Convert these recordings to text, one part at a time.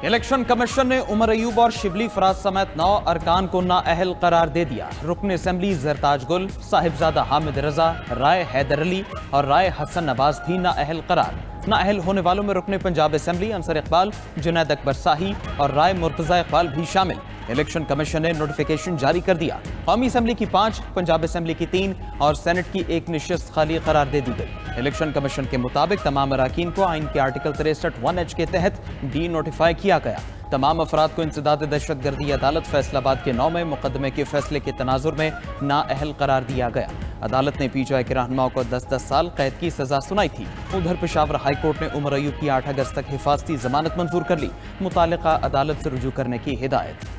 Election commission ने उमर अयूब और शिबली फराज समेत 9 अरकान को नाअहल करार दे दिया। रुकन असम्बली जरताज गुल, साहिबजादा हामिद रजा, राय हैदर अली और राय हसन नवाज भी नाअहल करार। नाअहल होने वालों में रुकन पंजाब असम्बली अंसर इकबाल, जुनैद अकबर शाही और राय मुर्तजा इकबाल भी शामिल। इलेक्शन कमीशन ने नोटिफिकेशन जारी कर दिया। कौमी असम्बली की 5, पंजाब असम्बली की 3 और सेनेट की 1 नशिस्त खाली करार दे दी गई। इलेक्शन कमीशन के मुताबिक तमाम अराकीन को आइन के आर्टिकल 63(1)H के तहत डी नोटिफाई किया गया। तमाम अफराद को इंसदाद दहशतगर्दी अदालत फैसलाबाद के 9 में मुकदमे के फैसले के तनाजुर में नाअहल करार दिया गया। अदालत ने पीटीआई के रहनुमाओं को 10-10 साल कैद की सजा सुनाई थी। उधर पेशावर हाई कोर्ट ने उमर अयूब की 8 अगस्त तक हिफाजती जमानत मंजूर कर ली। मुतालिका अदालत से रुजू करने की हिदायत।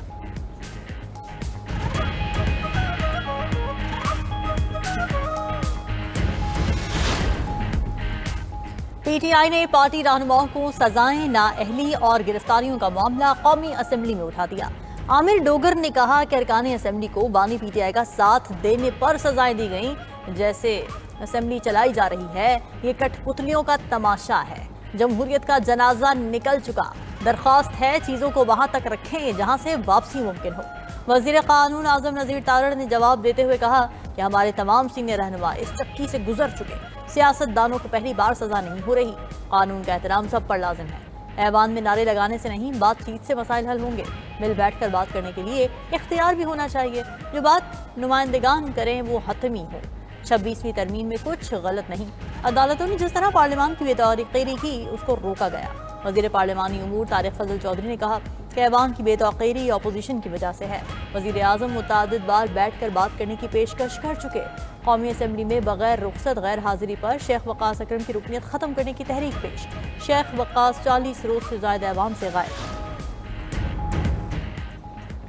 पीटीआई ने पार्टी रहनुमाओं को सजाएं, नाअहली और गिरफ्तारियों का मामला कौमी असम्बली में उठा दिया। आमिर डोगर ने कहा कि अरकान असम्बली को बानी पीटीआई का साथ देने पर सजाएं दी गईं। जैसे असम्बली चलाई जा रही है, ये कठपुतलियों का तमाशा है। जमहूरियत का जनाजा निकल चुका। दरख्वास्त है चीजों को वहां तक रखें जहां से वापसी मुमकिन हो। वजीर कानून आजम नजीर तारड़ ने जवाब देते हुए कहा कि हमारे तमाम सीनियर रहनुमा इस चक्की से गुजर चुके। सियासतदानों को पहली बार सजा नहीं हो रही। कानून का एहतराम सब पर लाजिम है। ऐवान में नारे लगाने से नहीं, बातचीत से मसाइल हल होंगे। मिल बैठकर बात करने के लिए इख्तियार भी होना चाहिए। जो बात नुमाइंदगान करें वो हतमी हो। 26वीं तरमीम में कुछ गलत नहीं। अदालतों ने जिस तरह पार्लियामान की बेतौकीरी की, उसको रोका गया। वजीर पार्लिमानी उमूर तारिक फजल चौधरी ने कहा कि ऐवान की बेतौकीरी अपोजिशन की वजह से है। वजीर आजम मुतादिद बार बैठ कर बात करने की पेशकश कर चुके। कौमी असम्बली में बगैर रुखसत गैर हाजिरी पर शेख वकास अकरम की रुकनीत खत्म करने की तहरीक पेश। शेख वकास 40 रोज से ज्यादा ऐवान से गायब।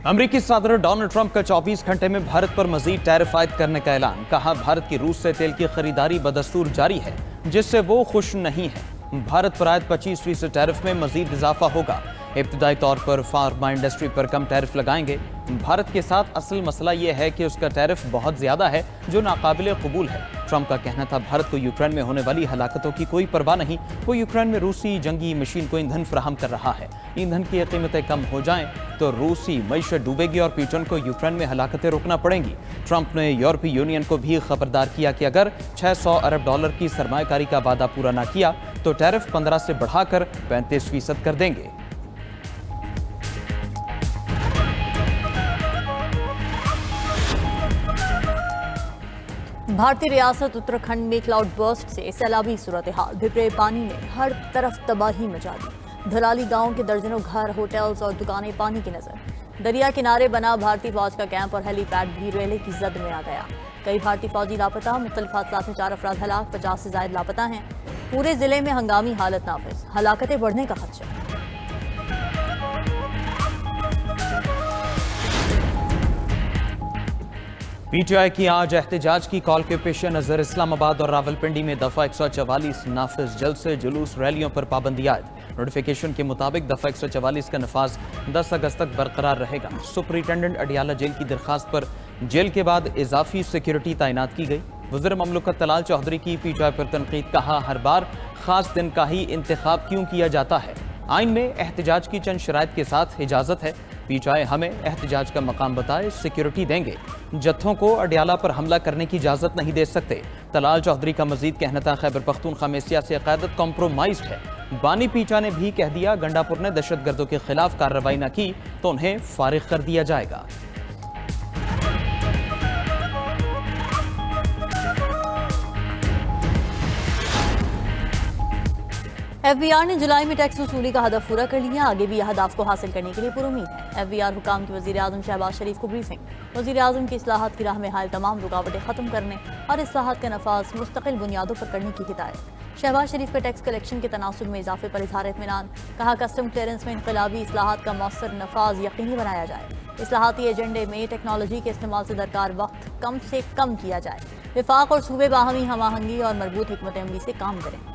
अमरीकी सदर डोनाल्ड ट्रंप का 24 घंटे में भारत पर मजीद टैरिफ आयद करने का ऐलान। कहा भारत की रूस से तेल की खरीदारी बदस्तूर जारी है, जिससे वो खुश नहीं है। भारत पर आयद 25% टैरिफ में मजीद इजाफा होगा। इब्तदाई तौर पर फार्मा इंडस्ट्री पर कम टैरिफ लगाएंगे। भारत के साथ असल मसला यह है कि उसका टैरिफ बहुत ज्यादा है, जो नाकाबिले कबूल है। ट्रंप का कहना था भारत को यूक्रेन में होने वाली हलाकतों की कोई परवाह नहीं। वो यूक्रेन में रूसी जंगी मशीन को ईंधन फराहम कर रहा है। ईंधन की कीमतें कम हो जाएं तो रूसी मईशत डूबेगी और पुतिन को यूक्रेन में हलाकतें रोकना पड़ेंगी। ट्रंप ने यूरोपीय यूनियन को भी खबरदार किया कि अगर $600 अरब की सरमायाकारी का वादा पूरा न किया तो टैरिफ 15 से बढ़ाकर 35% कर देंगे। भारतीय रियासत उत्तराखंड में क्लाउड बर्स्ट से सैलाबी सूरत हाल। भिपरे पानी ने हर तरफ तबाही मचा दी। धलाली गांव के दर्जनों घर, होटल्स और दुकानें पानी की नजर। दरिया किनारे बना भारतीय फौज का कैंप और हेलीपैड भी रेले की जद में आ गया। कई भारतीय फौजी लापता। मुख्तलिफ हादसात में 4 अफराद हलाक, 50 से ज्यादा लापता हैं। पूरे जिले में हंगामी हालत नाफिज। हलाकतें बढ़ने का खदशा। पीटीआई की आज एहतजाज की कॉल के पेश नजर इस्लामाबाद और रावलपिंडी में दफा 144 नाफिज। जल्द से जुलूस रैलियों पर पाबंदी आयद। नोटिफिकेशन के मुताबिक दफा 144 का नफाज 10 अगस्त तक बरकरार रहेगा। सुपरिटेंडेंट अडियाला जेल की दरखास्त पर जेल के बाद इजाफी सिक्योरिटी तैनात की गई। वज़ीर ममलकत तलाल चौधरी की पीटीआई पर तनकीद। कहा हर बार खास दिन का ही इंतखाब क्यों किया जाता है। आइन में एहतजाज की चंद शराइत के साथ इजाजत है। पीटीआई हमें एहतजाज का मकाम बताए, सिक्योरिटी देंगे। जत्थों को अडियाला पर हमला करने की इजाजत नहीं दे सकते। तलाल चौधरी का मजीद कहना था खैबर पख्तूनख्वा में सियासी क़यादत कॉम्प्रोमाइज्ड है। बानी पीटा ने भी कह दिया गंडापुर ने दहशतगर्दों के खिलाफ कार्रवाई न की तो उन्हें फारिग कर दिया जाएगा। एफबीआर ने जुलाई में टैक्स वसूली का हदफ पूरा कर लिया। आगे भी यह हदफ को हासिल करने के लिए पुरुमीद है। एफबीआर हुकाम की वज़ीर आज़म शहबाज शरीफ को ब्रीफिंग। वज़ीर आज़म की इस्लाहात की राह में हाल तमाम रुकावटें ख़त्म करने और इस्लाहात का नफाज मुस्तकिल बुनियादों पर करने की हिदायत। शहबाज शरीफ का टैक्स कलेक्शन के तनासुब में इजाफे पर इज़हार इत्मीनान। कहा कस्टम क्लियरेंस में इनकलाबी इस्लाहात का मौसर नफाज यकीनी बनाया जाए। इस्लाहाती एजेंडे में टेक्नोलॉजी के इस्तेमाल से दरकार वक्त कम से कम किया जाए। विफाक और सूबे बाहमी हमआहंगी और मरबूत हिकमत अमली से काम करें।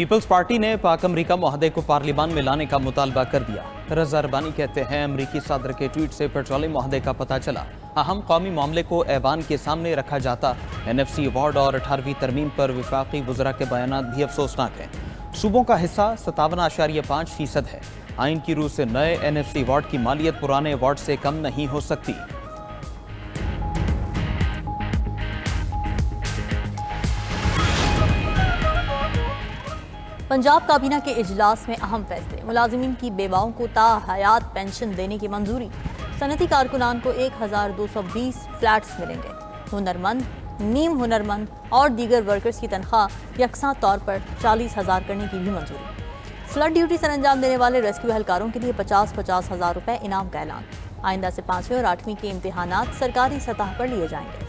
पीपल्स पार्टी ने पाक अमरीका मुआहदे को पार्लियामान में लाने का मुतालबा कर दिया। रज़ा अरबानी कहते हैं, अमरीकी सदर के ट्वीट से पेट्रोलियम मुआहदे का पता चला। अहम कौमी मामले को ऐवान के सामने रखा जाता। NFC अवार्ड और 18वीं तरमीम पर वफाकी वज़रा के बयान भी अफसोसनाक हैं। सूबों का हिस्सा 57.5% है। आइन की रूह से नए NFC अवार्ड की मालियत पुराने अवार्ड से कम नहीं हो सकती। पंजाब काबीना के इजलास में अहम फैसले। मुलाजिमीन की बेवाओं को ताहयात पेंशन देने की मंजूरी। सनती कारकुनान को 1220 फ्लैट्स मिलेंगे। हुनरमंद, नीम हुनरमंद और दीगर वर्कर्स की तनख्वाह यकसा तौर पर 40,000 करने की भी मंजूरी। फ्लड ड्यूटी सर अंजाम देने वाले रेस्क्यू एहलकारों के लिए 50,000 रुपए इनाम का ऐलान। आइंदा से 5वीं और 8वीं के इम्तिहानात सरकारी सतह पर लिए जाएंगे।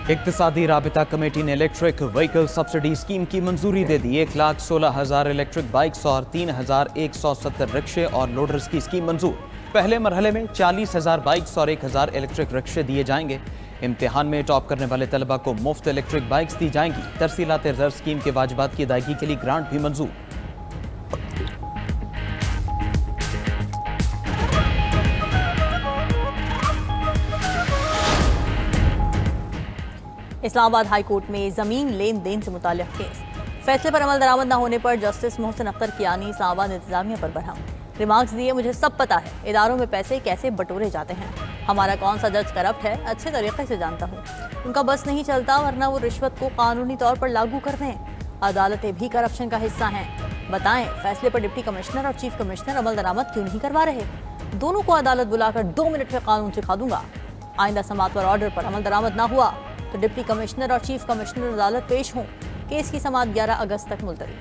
इक्तिसादी राबिता कमेटी ने इलेक्ट्रिक व्हीकल सब्सिडी स्कीम की मंजूरी दे दी। 1,16,000 इलेक्ट्रिक बाइक्स और 3,170 रिक्शे और लोडर्स की स्कीम मंजूर। पहले मरहले में 40,000 बाइक्स और 1,000 इलेक्ट्रिक रिक्शे दिए जाएंगे। इम्तिहान में टॉप करने वाले तलबा को मुफ्त इलेक्ट्रिक बाइक्स दी जाएंगी। तरसीलात रिजर्व स्कीम के वाजिबात की अदायगी के लिए ग्रांट भी मंजूर। इस्लामाबाद हाई कोर्ट में जमीन लेन देन से मुताल्लिक केस। फैसले पर अमल दरामद न होने पर जस्टिस मोहसिन अख्तर कियानी इस्लामाबाद इंतजामिया पर बरहम। रिमार्क्स दिए, मुझे सब पता है इदारों में पैसे कैसे बटोरे जाते हैं। हमारा कौन सा जज करप्ट है अच्छे तरीके से जानता हूँ। उनका बस नहीं चलता, वरना वो रिश्वत को कानूनी तौर पर लागू कर दें। अदालतें भी करप्शन का हिस्सा हैं। बताएं, फैसले पर डिप्टी कमिश्नर और चीफ कमिश्नर अमल दरामद क्यों नहीं करवा रहे? दोनों को अदालत बुलाकर 2 मिनट में कानून सिखा दूंगा। आइंदा समात पर ऑर्डर पर अमल दरामद ना हुआ तो डिप्टी कमिश्नर और चीफ कमिश्नर अदालत पेश हों। केस की समात 11 अगस्त तक मुलतवी।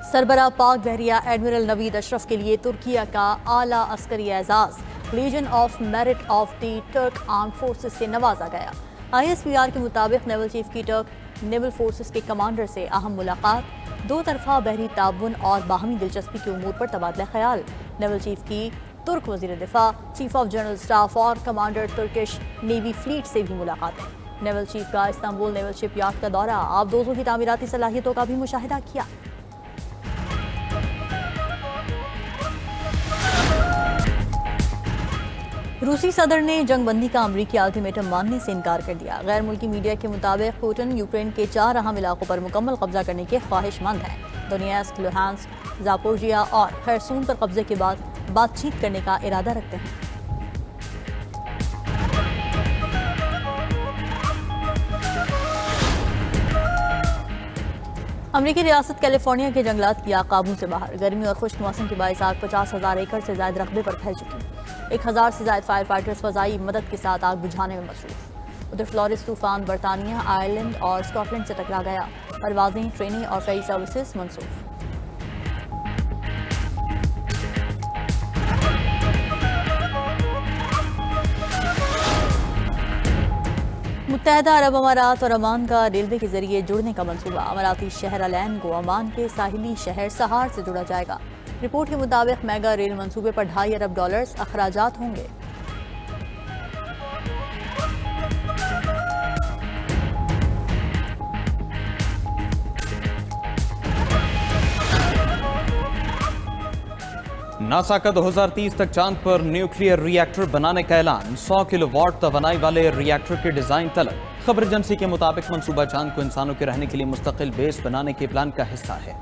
सरबराह पाक बहरिया एडमिरल नवीद अशरफ के लिए तुर्किया का आला अस्करी एजाज Legion of Merit of the Turk arm forces से नवाजा गया। ISPR के मुताबिक नेवल चीफ की टर्क नेवल फोर्सेस के कमांडर से अहम मुलाकात, 2 तरफा बहरी ताउन और बाहमी दिलचस्पी के उमूर पर तबादला ख्याल। नेवल चीफ की तुर्क वजीर दिफा, चीफ ऑफ जनरल स्टाफ और कमांडर तुर्किश नेवी फ्लीट से भी मुलाकातें। नेवल चीफ का इस्तांबुल नेवल शिप यार्ड का दौरा, आबदोजों की तामीराती सलाहियतों का भी मुशाहिदा किया। रूसी सदर ने जंगबंदी का अमरीकी अल्टीमेटम मानने से इनकार कर दिया। गैर मुल्की मीडिया के मुताबिक पुतिन यूक्रेन के 4 अहम इलाकों पर मुकम्मल कब्जा करने के ख्वाहिशमंद हैं। दोनेत्स्क, लुहांस्क, जापोरिजिया और खैरसून पर कब्जे के बाद बातचीत करने का इरादा रखते हैं। अमरीकी रियासत कैलिफोर्निया के जंगलात किया काबू से बाहर। गर्मी और खुश्क मौसम के बायस आग 50,000 एकड़ से ज्यादा रकबे पर फैल चुकी। 1,000 से ज्यादा फायर फाइटर्स फजाई मदद के साथ आग बुझाने में मसरूफ। उधर फ्लोरिस तूफान बरतानिया, आयरलैंड और स्कॉटलैंड से टकरा गया। परवाजें, ट्रेनें और फेरी सर्विसेज मनसूख। मुत्तहदा अरब अमारात और ओमान का रेलवे के जरिए जुड़ने का मंसूबा। अमाराती शहर अलैन को ओमान के साहिली शहर सहार से जोड़ा जाएगा। रिपोर्ट के मुताबिक मेगा रेल मंसूबे पर $2.5 अरब अखराजात होंगे। नासा का 2030 तक चांद पर न्यूक्लियर रिएक्टर बनाने का ऐलान। 100 किलोवाट तवानाई वाले रिएक्टर के डिजाइन तलब। खबर एजेंसी के मुताबिक मंसूबा चांद को इंसानों के रहने के लिए मुस्तकिल बेस बनाने के प्लान का हिस्सा है।